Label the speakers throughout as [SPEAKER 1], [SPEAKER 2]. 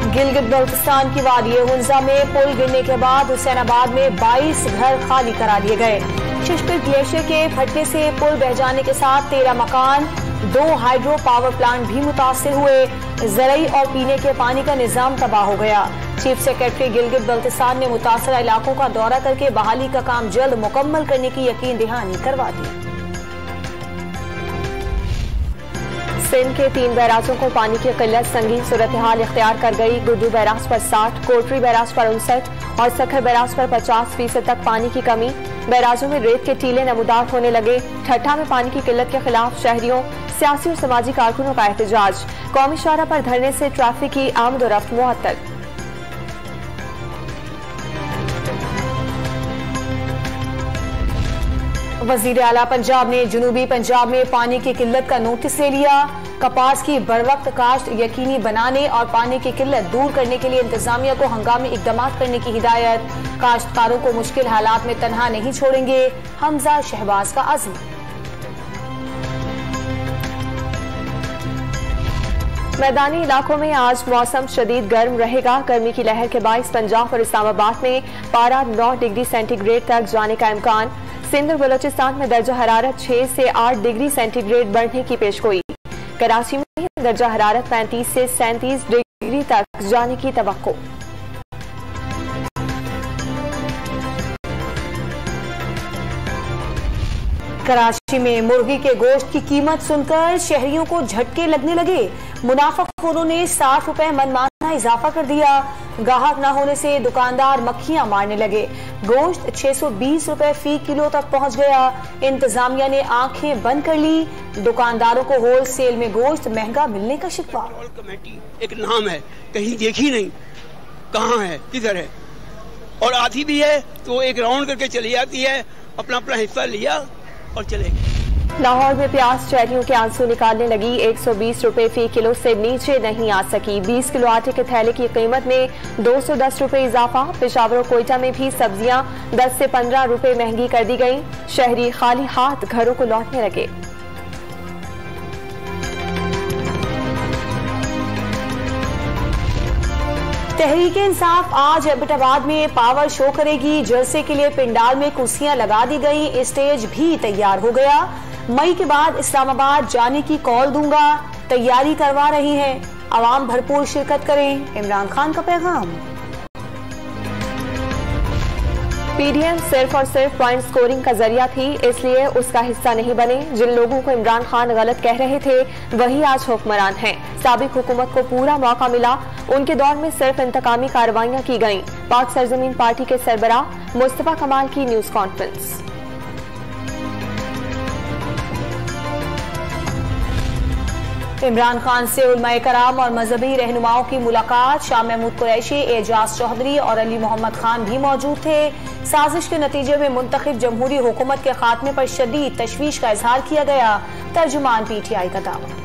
[SPEAKER 1] गिलगित बल्तिस्तान की वादी हुंजा में पुल गिरने के बाद हुसैनाबाद में 22 घर खाली करा लिए गए। शिशपिर ग्लेशियर के फटने से पुल बह जाने के साथ 13 मकान, 2 हाइड्रो पावर प्लांट भी मुतासिर हुए। ज़रई और पीने के पानी का निजाम तबाह हो गया। चीफ सेक्रेटरी गिलगित बल्तिस्तान ने मुतासरा इलाकों का दौरा करके बहाली का काम जल्द मुकम्मल करने की यकीन दहानी करवा दी। सिंध के 3 बैराजों को पानी की किल्लत संगीन सूरत हाल इख्तियार कर गई। गुड्डू बैराज पर 60, कोटरी बैराज पर 59 और सखर बैराज पर 50% तक पानी की कमी। बैराजों में रेत के टीले नमूदार होने लगे। ठट्ठा में पानी की किल्लत के खिलाफ शहरियों, सियासी और समाजी कारकुनों का एहतजाज। कौमी शाहरा पर धरने से ट्रैफिक की आमदोरफ्त मुअत्तल। वजीर आला पंजाब ने जनूबी पंजाब में पानी की किल्लत का नोटिस ले लिया। कपास की बरवक्त काश्त यकीनी बनाने और पानी की किल्लत दूर करने के लिए इंतजामिया को हंगामी इकदाम करने की हिदायत। काश्तकारों को मुश्किल हालात में तनहा नहीं छोड़ेंगे, हमजा शहबाज का अज़्म। मैदानी इलाकों में आज मौसम शदीद गर्म रहेगा। गर्मी की लहर के बायस पंजाब और इस्लामाबाद में पारा 9 डिग्री सेंटीग्रेड तक जाने का इम्कान। सिंध और बलोचिस्तान में दर्जा हरारत 6 से 8 डिग्री सेंटीग्रेड बढ़ने की पेशगोई। कराची में दर्जा हरारत 35 से 37 डिग्री तक जाने की तवक्को। कराची में मुर्गी के गोश्त की कीमत सुनकर शहरियों को झटके लगने लगे। मुनाफाखोरों ने 60 रुपए मनमाना इजाफा कर दिया। गाहक न होने से दुकानदार मक्खियां मारने लगे। गोश्त 620 रुपए फी किलो तक पहुंच गया। इंतजामिया ने आंखें बंद कर ली। दुकानदारों को होलसेल में गोश्त महंगा मिलने का शिकवा।
[SPEAKER 2] कमेटी एक नाम है, कहीं देखी नहीं, कहाँ है, किधर है, और आती भी है तो एक राउंड करके चली जाती है, अपना अपना हिस्सा लिया और चले गए।
[SPEAKER 1] लाहौर में प्याज चैरियों के आंसू निकालने लगी। 120 रुपए फी किलो से नीचे नहीं आ सकी। 20 किलो आटे के थैले की कीमत में 210 रुपए इजाफा। पेशावर और कोयटा में भी सब्जियां 10 से 15 रुपए महंगी कर दी गई। शहरी खाली हाथ घरों को लौटने लगे। तहरीक इंसाफ आज एबटाबाद में पावर शो करेगी। जलसे के लिए पिंडाल में कुर्सियां लगा दी गई। स्टेज भी तैयार हो गया। मई के बाद इस्लामाबाद जाने की कॉल दूंगा, तैयारी करवा रही है। आवाम भरपूर शिरकत करें, इमरान खान का पैगाम। पीडीएम सिर्फ और सिर्फ पॉइंट स्कोरिंग का जरिया थी, इसलिए उसका हिस्सा नहीं बने। जिन लोगों को इमरान खान गलत कह रहे थे वही आज हुक्मरान हैं। साबिक हुकूमत को पूरा मौका मिला। उनके दौर में सिर्फ इंतकामी कार्रवाइयां की गईं। पाक सरजमीन पार्टी के सरबराह मुस्तफा कमाल की न्यूज कॉन्फ्रेंस। इमरान खान से उलमाए कराम और मजहबी रहनुमाओं की मुलाकात। शाह महमूद कुरैशी, एजाज चौधरी और अली मोहम्मद खान भी मौजूद थे। साजिश के नतीजे में मुंतखब जमहूरी हुकूमत के खात्मे पर शदीद तशवीश का इजहार किया गया। तर्जुमान पीटीआई का दावा।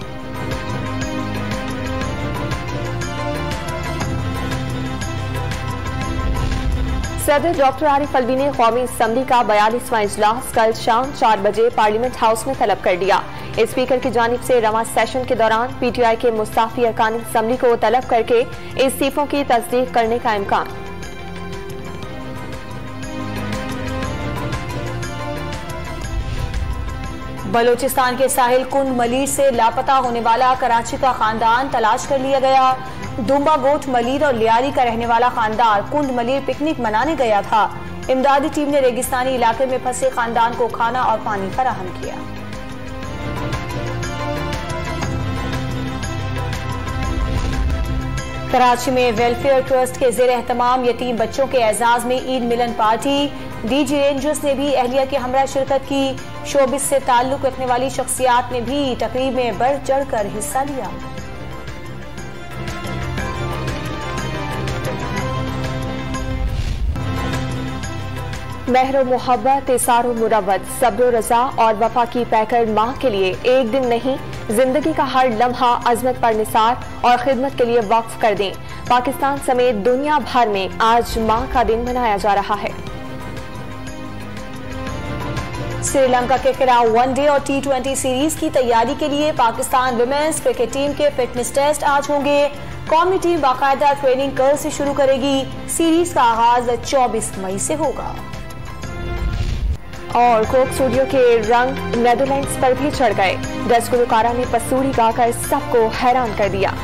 [SPEAKER 1] सदर डॉक्टर आरिफ अलवी ने कौमी असम्बली का 42वां इजलास कल शाम 4 बजे पार्लियामेंट हाउस में तलब कर दिया। स्पीकर की जानिब से रवां सेशन के दौरान पीटीआई के मुस्ताफी अरकान असम्बली को तलब करके इस्तीफों की तस्दीक करने का इम्कान। बलोचिस्तान के साहिल कुंड मलीर से लापता होने वाला कराची का खानदान तलाश कर लिया गया। दुम्बा गोट मलीर और लियारी का रहने वाला खानदान कुंड मलीर पिकनिक मनाने गया था। इमदादी टीम ने रेगिस्तानी इलाके में फंसे खानदान को खाना और पानी फराहम किया। कराची में वेलफेयर ट्रस्ट के ज़ेर एहतमाम यतीम बच्चों के एजाज में ईद मिलन पार्टी। डीजी रेंजर्स ने भी अहलिया के हमरा शिरकत की। शोबिस से ताल्लुक रखने वाली शख्सियात ने भी तकरीब में बढ़ चढ़कर हिस्सा लिया। महर मोहब्बत, इसारो मुरव्वत, सब्र रजा और वफा की पैकर माँ के लिए एक दिन नहीं, जिंदगी का हर लम्हा अजमत पर निसार और खिदमत के लिए वक्फ कर दें। पाकिस्तान समेत दुनिया भर में आज माँ का दिन मनाया जा रहा है। श्रीलंका के खिलाफ वनडे और T20 सीरीज की तैयारी के लिए पाकिस्तान विमेंस क्रिकेट टीम के फिटनेस टेस्ट आज होंगे। कौमी टीम बाकायदा ट्रेनिंग कल से शुरू करेगी। सीरीज का आगाज 24 मई से होगा।
[SPEAKER 3] और कोक स्टूडियो के रंग नेदरलैंड्स पर भी चढ़ गए। डच गुलकारा ने पसूड़ी गाकर सबको हैरान कर दिया।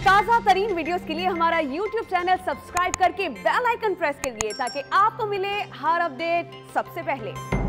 [SPEAKER 4] ताज़ा तरीन वीडियोस के लिए हमारा YouTube चैनल सब्सक्राइब करके बेल आइकन प्रेस करिए ताकि आपको मिले हर अपडेट सबसे पहले।